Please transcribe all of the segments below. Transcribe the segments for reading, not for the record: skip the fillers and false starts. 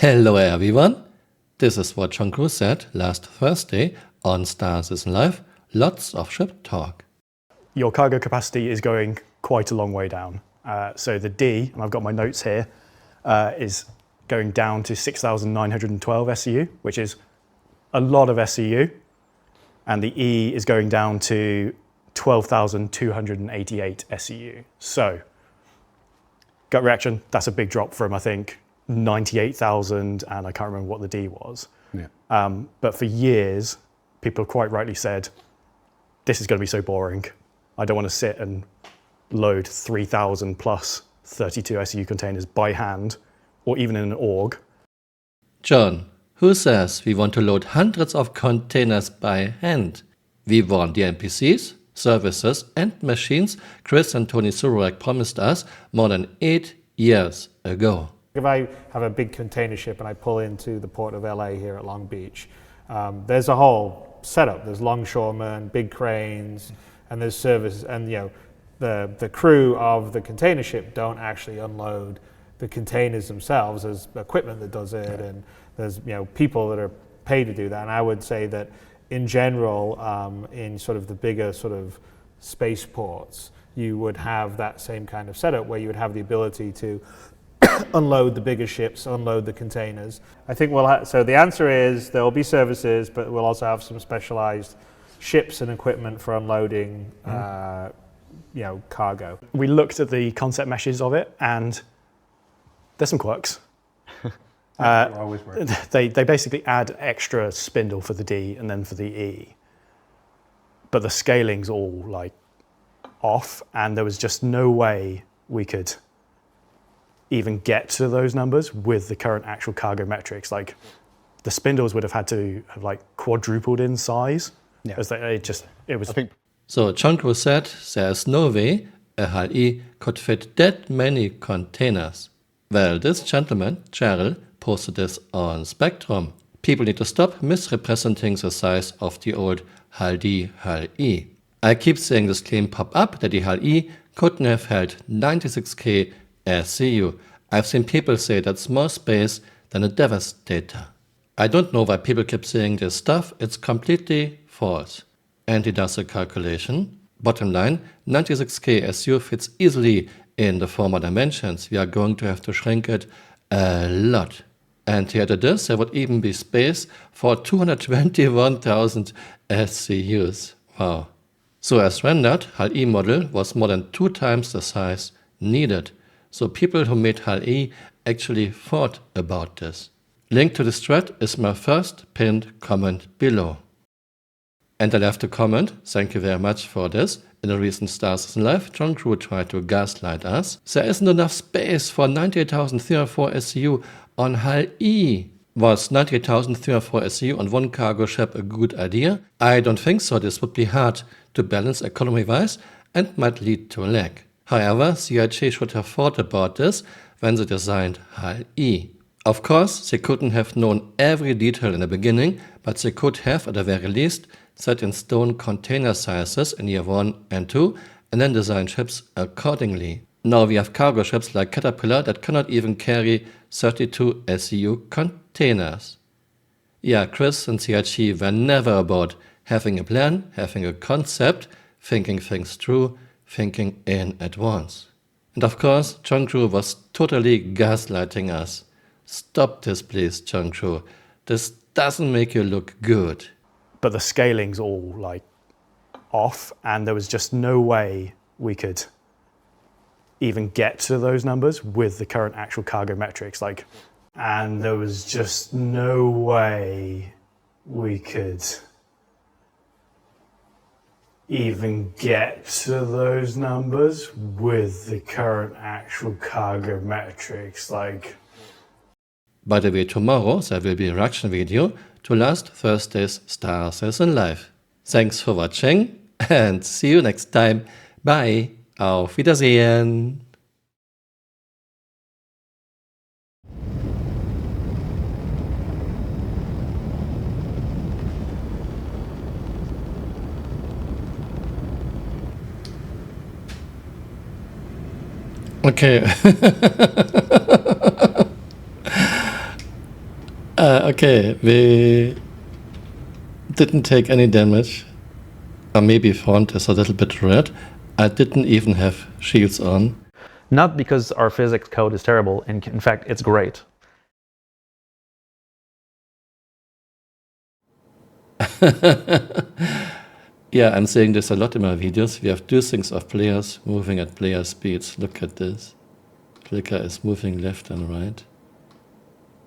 Hello everyone, this is what John Crewe said last Thursday on Star Citizen Live, lots of ship talk. Your cargo capacity is going quite a long way down. So the D, and I've got my notes here, is going down to 6,912 SCU, which is a lot of SCU. And the E is going down to 12,288 SCU. So, gut reaction, that's a big drop from, I think, 98,000, and I can't remember what the D was. Yeah. But for years, people have quite rightly said, this is going to be so boring. I don't want to sit and load 3,000 plus 32 SCU containers by hand, or even in an org. John, who says we want to load hundreds of containers by hand? We want the NPCs, services and machines Chris and Tony Surek promised us more than 8 years ago. If I have a big container ship and I pull into the port of LA here at Long Beach, there's a whole setup. There's longshoremen, big cranes, and there's service, and the crew of the container ship don't actually unload the containers themselves. There's equipment that does it, and there's people that are paid to do that. And I would say that in general, in sort of the bigger sort of spaceports, you would have that same kind of setup where you would have the ability to unload the bigger ships, unload the containers. I think so the answer is there will be services, but we'll also have some specialized ships and equipment for unloading cargo. We looked at the concept meshes of it, and there's some quirks. They basically add extra spindle for the D and then for the E. But the scaling's all like off, and there was just no way we could even get to those numbers with the current actual cargo metrics. Like the spindles would have had to have like quadrupled in size. Yeah. So John Crewe said there's no way a HAL-E could fit that many containers. Well, this gentleman, Cheryl, posted this on Spectrum. People need to stop misrepresenting the size of the old HAL-D, HAL-E. I keep seeing this claim pop up that the HAL-E couldn't have held 96K SCU. I've seen people say that's more space than a Devastator. I don't know why people keep saying this stuff, it's completely false. And he does a calculation. Bottom line, 96K SCU fits easily in the former dimensions. We are going to have to shrink it a lot. And he added this, there would even be space for 221,000 SCUs. Wow. So as rendered, HAL-E model was more than 2 times the size needed. So people who made HAL-E actually thought about this. Link to this thread is my first pinned comment below. And I left a comment, thank you very much for this. In a recent Star Citizen Live, John Crewe tried to gaslight us. There isn't enough space for 98,304 SCU on HAL-E. Was 98,304 SCU on one cargo ship a good idea? I don't think so. This would be hard to balance economy-wise and might lead to lag. However, CIG should have thought about this when they designed HAL-E. Of course, they couldn't have known every detail in the beginning, but they could have, at the very least, set in stone container sizes in year 1 and 2, and then design ships accordingly. Now we have cargo ships like Caterpillar that cannot even carry 32 SCU containers. Yeah, Chris and CIG were never about having a plan, having a concept, thinking things through, thinking in advance. And of course, John Crewe was totally gaslighting us. Stop this please, John Crewe. This doesn't make you look good. But the scaling's all like off, and there was just no way we could even get to those numbers with the current actual cargo metrics. And there was just no way we could even get to those numbers with the current actual cargo metrics. By the way, tomorrow there will be a reaction video to last Thursday's Star Citizen Live. Thanks for watching and see you next time. Bye. Auf Wiedersehen. Okay. Okay, we didn't take any damage. Or maybe font is a little bit red. I didn't even have shields on. Not because our physics code is terrible, in fact, it's great. Yeah, I'm saying this a lot in my videos. We have two things of players moving at player speeds. Look at this. Flicker is moving left and right.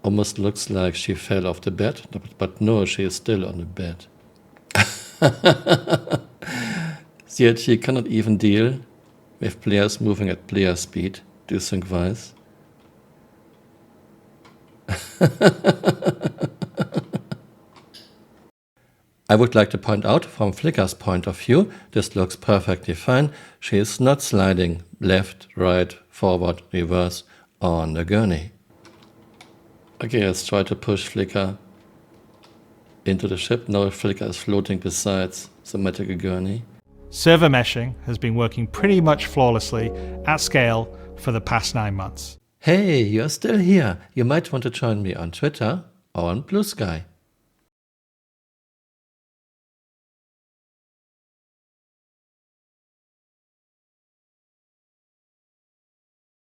Almost looks like she fell off the bed, but no, she is still on the bed. Yet she cannot even deal with players moving at player speed. Do you think wise? I would like to point out, from Flicker's point of view, this looks perfectly fine. She is not sliding left, right, forward, reverse on the gurney. Okay, let's try to push Flicker into the ship. Now Flicker is floating besides the metal gurney. Server meshing has been working pretty much flawlessly at scale for the past 9 months. Hey, you're still here. You might want to join me on Twitter or on Blue Sky.